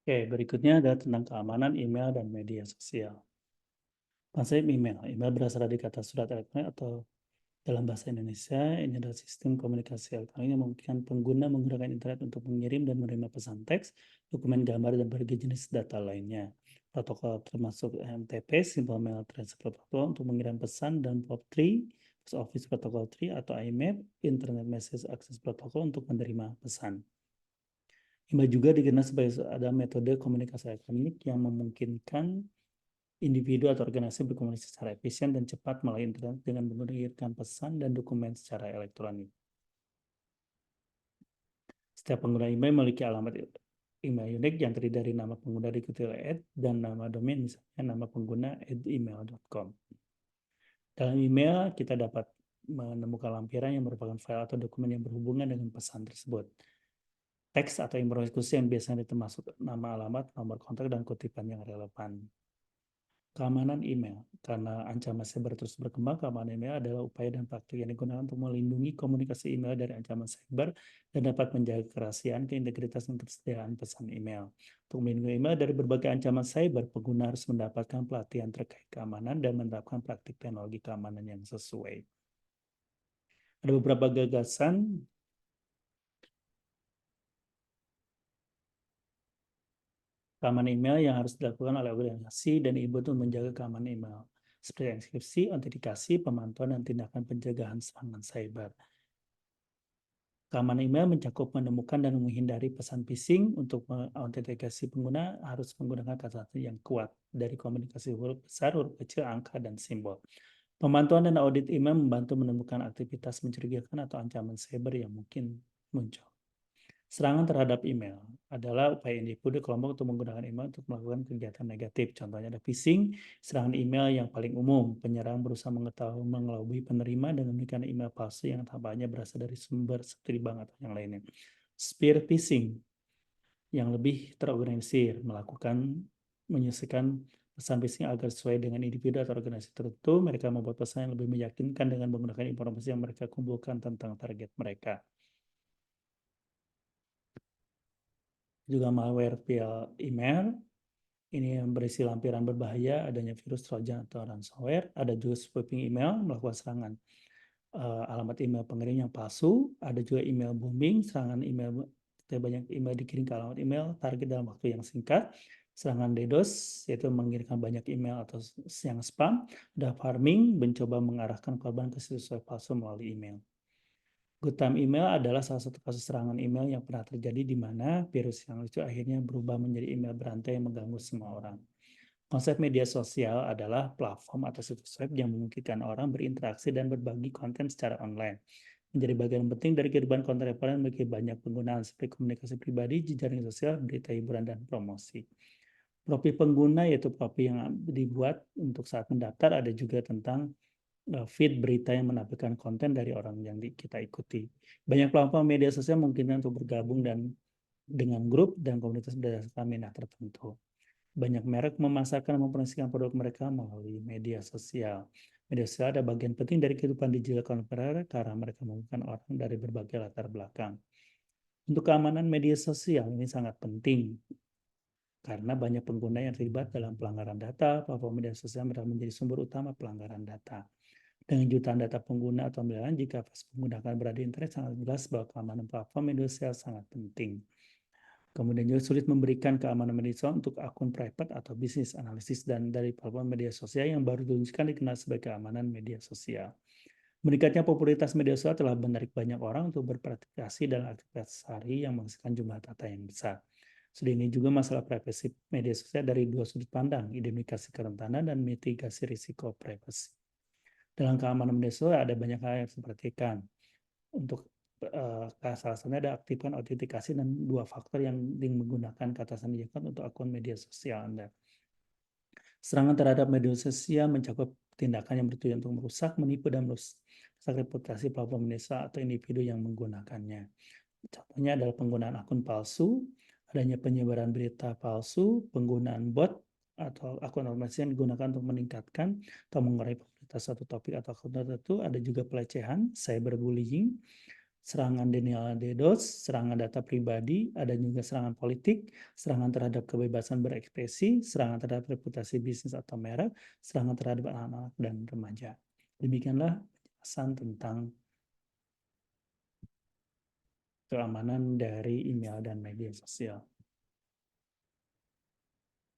Oke, berikutnya adalah tentang keamanan email dan media sosial. Konsep email. Email berasal dari kata surat elektronik atau dalam bahasa Indonesia, ini adalah sistem komunikasi elektronik yang memungkinkan pengguna menggunakan internet untuk mengirim dan menerima pesan teks, dokumen gambar, dan berbagai jenis data lainnya. Protokol termasuk MTP, Simple Mail Transfer Protocol untuk mengirim pesan, dan POP3, Post Office Protocol 3 atau IMAP, Internet Message Access Protocol untuk menerima pesan. Email juga dikenal sebagai ada metode komunikasi elektronik yang memungkinkan individu atau organisasi berkomunikasi secara efisien dan cepat melalui internet dengan mengirimkan pesan dan dokumen secara elektronik. Setiap pengguna email memiliki alamat email unik yang terdiri dari nama pengguna diikuti oleh dan nama domain, misalnya nama pengguna @email.com. Dalam email, kita dapat menemukan lampiran yang merupakan file atau dokumen yang berhubungan dengan pesan tersebut. Teks atau informasi khusus yang biasanya termasuk nama, alamat, nomor kontak, dan kutipan yang relevan. Keamanan email. Karena ancaman cyber terus berkembang, keamanan email adalah upaya dan praktik yang digunakan untuk melindungi komunikasi email dari ancaman cyber dan dapat menjaga kerahasiaan, keintegritas, dan ketersediaan pesan email. Untuk melindungi email dari berbagai ancaman cyber, pengguna harus mendapatkan pelatihan terkait keamanan dan menerapkan praktik teknologi keamanan yang sesuai. Ada beberapa gagasan keamanan email yang harus dilakukan oleh organisasi dan ibu untuk menjaga keamanan email, seperti enkripsi, autentikasi, pemantauan, dan tindakan pencegahan serangan cyber. Keamanan email mencakup menemukan dan menghindari pesan phishing. Untuk mengautentikasi pengguna harus menggunakan kata yang kuat dari komunikasi huruf besar, huruf kecil, angka, dan simbol. Pemantauan dan audit email membantu menemukan aktivitas mencurigakan atau ancaman cyber yang mungkin muncul. Serangan terhadap email adalah upaya individu kelompok untuk menggunakan email untuk melakukan kegiatan negatif. Contohnya ada phishing, serangan email yang paling umum. Penyerang berusaha mengetahui mengelabui penerima dengan memberikan email palsu yang tampaknya berasal dari sumber seperti bank atau yang lainnya. Spear phishing yang lebih terorganisir, melakukan menyelesaikan pesan phishing agar sesuai dengan individu atau organisasi tertentu. Mereka membuat pesan yang lebih meyakinkan dengan menggunakan informasi yang mereka kumpulkan tentang target mereka. Juga malware via email, ini yang berisi lampiran berbahaya, adanya virus, trojan, atau ransomware. Ada juga spoofing email, melakukan serangan alamat email pengirim yang palsu. Ada juga email bombing, serangan email, banyak email dikirim ke alamat email target dalam waktu yang singkat. Serangan DDoS, yaitu mengirimkan banyak email atau yang spam. Ada farming, mencoba mengarahkan korban ke situs web palsu melalui email. Good time email adalah salah satu kasus serangan email yang pernah terjadi di mana virus yang lucu akhirnya berubah menjadi email berantai yang mengganggu semua orang. Konsep media sosial adalah platform atau situs web yang memungkinkan orang berinteraksi dan berbagi konten secara online. Menjadi bagian penting dari kehidupan kontemporer memiliki banyak penggunaan seperti komunikasi pribadi, jejaring sosial, berita hiburan, dan promosi. Profil pengguna yaitu profil yang dibuat untuk saat mendaftar, ada juga tentang feed berita yang menampilkan konten dari orang yang kita ikuti. Banyak platform media sosial memungkinkan untuk bergabung dengan grup dan komunitas berdasarkan minat tertentu. Banyak merek memasarkan dan mempromosikan produk mereka melalui media sosial. Media sosial ada bagian penting dari kehidupan digital kontemporer karena mereka memungkinkan orang dari berbagai latar belakang. Untuk keamanan media sosial ini sangat penting karena banyak pengguna yang terlibat dalam pelanggaran data. Platform media sosial menjadi sumber utama pelanggaran data. Dengan jutaan data pengguna atau miliaran, jika menggunakan berada di internet, sangat jelas bahwa keamanan platform media sosial sangat penting. Kemudian juga sulit memberikan keamanan media sosial untuk akun private atau bisnis analisis dan dari platform media sosial yang baru diluncurkan dikenal sebagai keamanan media sosial. Meningkatnya popularitas media sosial telah menarik banyak orang untuk berpartisipasi dalam aktivitas sehari yang menghasilkan jumlah data yang besar. Selain ini juga masalah privasi media sosial dari dua sudut pandang, identifikasi kerentanan dan mitigasi risiko privasi. Dalam keamanan media sosial ada banyak hal yang harus diperhatikan. Untuk salah satunya ada aktifkan autentikasi dan dua faktor yang menggunakan kata sandi untuk akun media sosial Anda. Serangan terhadap media sosial mencakup tindakan yang bertujuan untuk merusak, menipu, dan merusak reputasi platform media sosial atau individu yang menggunakannya. Contohnya adalah penggunaan akun palsu, adanya penyebaran berita palsu, penggunaan bot atau akun otomasi yang digunakan untuk meningkatkan atau mengurangi popularitas satu topik atau akun tertentu. Ada juga pelecehan, cyberbullying, serangan denial DDoS, serangan data pribadi, ada juga serangan politik, serangan terhadap kebebasan berekspresi, serangan terhadap reputasi bisnis atau merek, serangan terhadap anak-anak dan remaja. Demikianlah penjelasan tentang keamanan dari email dan media sosial.